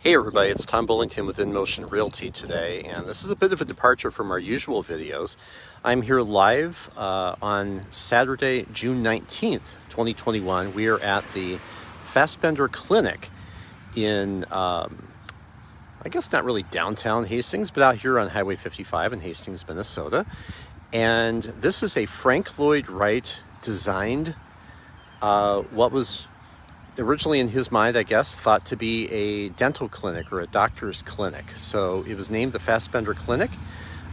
Hey everybody, it's Tom Bullington with InMotion Realty today, and this is a bit of a departure from our usual videos. I'm here live on Saturday, June 19th, 2021. We are at the Fasbender Clinic in, I guess not really downtown Hastings, but out here on Highway 55 in Hastings, Minnesota. And this is a Frank Lloyd Wright designed, what was originally in his mind, I guess, thought to be a dental clinic or a doctor's clinic. So it was named the Fasbender Clinic.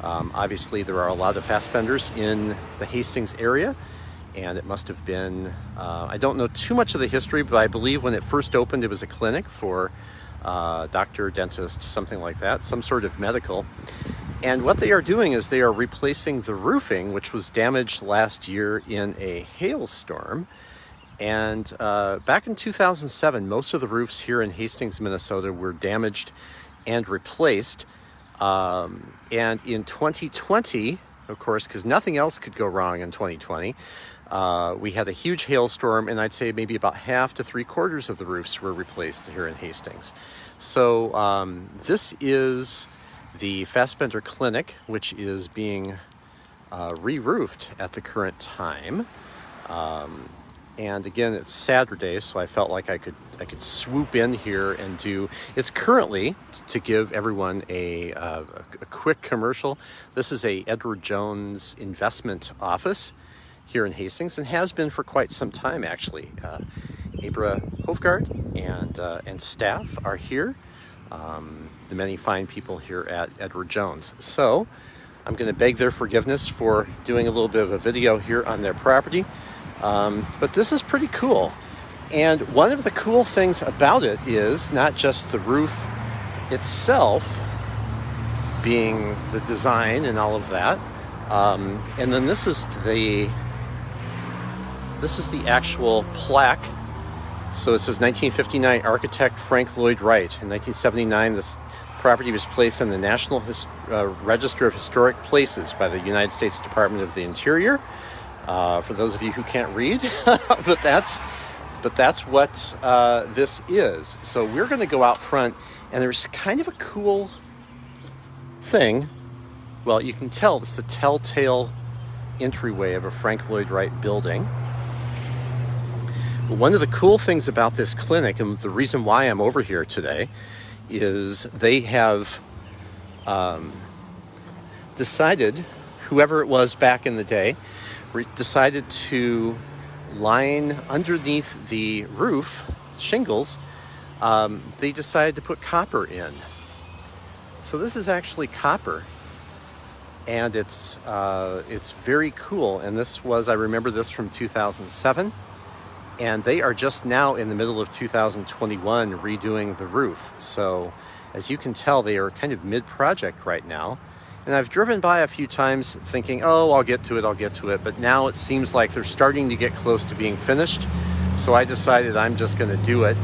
Obviously, there are a lot of Fasbenders in the Hastings area, and it must have been, I don't know too much of the history, but I believe when it first opened, it was a clinic for doctor, dentist, something like that, some sort of medical. And what they are doing is they are replacing the roofing, which was damaged last year in a hailstorm. And back in 2007, most of the roofs here in Hastings, Minnesota were damaged and replaced. And in 2020, of course, because nothing else could go wrong in 2020, we had a huge hailstorm, and I'd say maybe about half to 3/4 of the roofs were replaced here in Hastings. So this is the Fasbender Clinic, which is being re-roofed at the current time. And again, it's Saturday, so I felt like I could swoop in here and do. It's currently, to give everyone a quick commercial, this is a Edward Jones investment office here in Hastings, and has been for quite some time actually. Abra Hofgaard and staff are here. The many fine people here at Edward Jones. So I'm going to beg their forgiveness for doing a little bit of a video here on their property. But this is pretty cool. And one of the cool things about it is not just the roof itself being the design and all of that. And then this is the actual plaque. So it says 1959 architect Frank Lloyd Wright. In 1979, this property was placed on the National Register of Historic Places by the United States Department of the Interior. For those of you who can't read, but that's what this is. So we're going to go out front, and there's kind of a cool thing. Well, you can tell it's the telltale entryway of a Frank Lloyd Wright building. But one of the cool things about this clinic, and the reason why I'm over here today, is they have decided, whoever it was back in the day, decided to line underneath the roof shingles. They decided to put copper in. So this is actually copper, and it's very cool. And this was, I remember this from 2007, and they are just now in the middle of 2021 redoing the roof. So as you can tell, they are kind of mid-project right now. And I've driven by a few times thinking, oh, I'll get to it. But now it seems like they're starting to get close to being finished. So I decided I'm just going to do it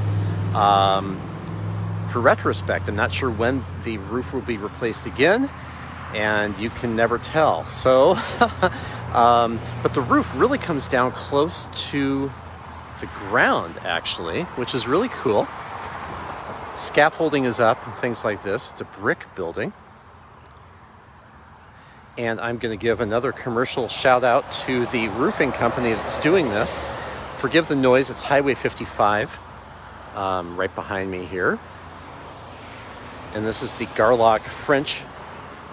for retrospect. I'm not sure when the roof will be replaced again, and you can never tell. So, but the roof really comes down close to the ground, actually, which is really cool. Scaffolding is up and things like this. It's a brick building. And I'm going to give another commercial shout out to the roofing company that's doing this. Forgive the noise, it's Highway 55 right behind me here. And this is the Garlock French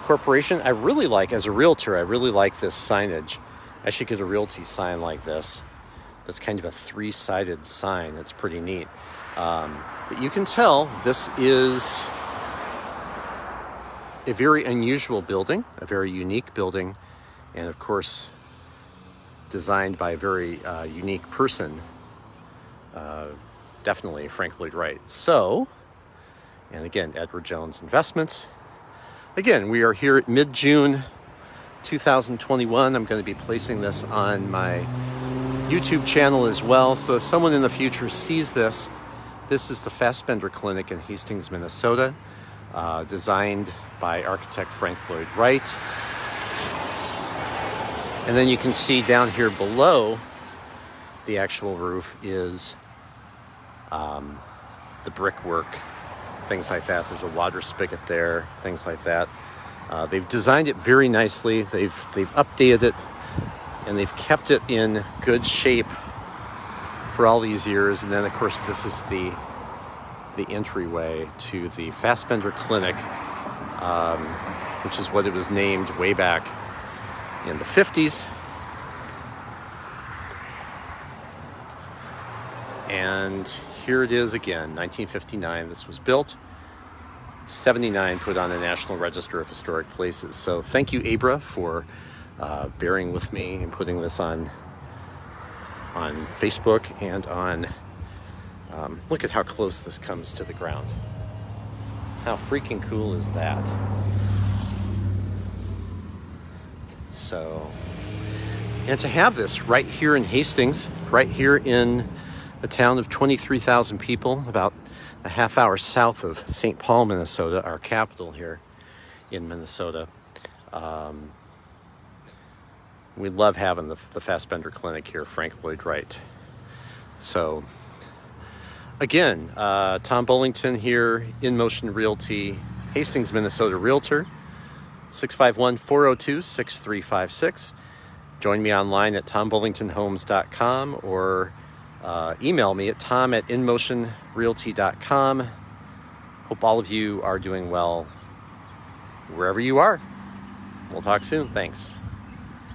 Corporation. I really like, as a realtor, I really like this signage. I should get a realty sign like this. That's kind of a 3-sided sign. It's pretty neat. But you can tell this is a very unusual building, a very unique building, and of course designed by a very unique person, definitely Frank Lloyd Wright. So, and again, Edward Jones Investments. Again, we are here at mid-June 2021. I'm going to be placing this on my YouTube channel as well. So if someone in the future sees this, this is the Fasbender Clinic in Hastings, Minnesota, designed by architect Frank Lloyd Wright. And then you can see down here below the actual roof is the brickwork things like that. There's a water spigot there, things like that. They've designed it very nicely. They've updated it, and they've kept it in good shape for all these years. And then, of course, this is the entryway to the Fasbender Clinic, which is what it was named way back in the 50s. And here it is again, 1959. This was built. 79 put on the National Register of Historic Places. So thank you, Abra, for bearing with me and putting this on Facebook and on. Look at how close this comes to the ground. How freaking cool is that? So, and to have this right here in Hastings, right here in a town of 23,000 people, about a half hour south of St. Paul, Minnesota, our capital here in Minnesota. We love having the Fasbender Clinic here, Frank Lloyd Wright. So, again, Tom Bullington here, In Motion Realty, Hastings, Minnesota Realtor, 651-402-6356. Join me online at tombullingtonhomes.com or email me at tom@inmotionrealty.com. Hope all of you are doing well wherever you are. We'll talk soon. Thanks.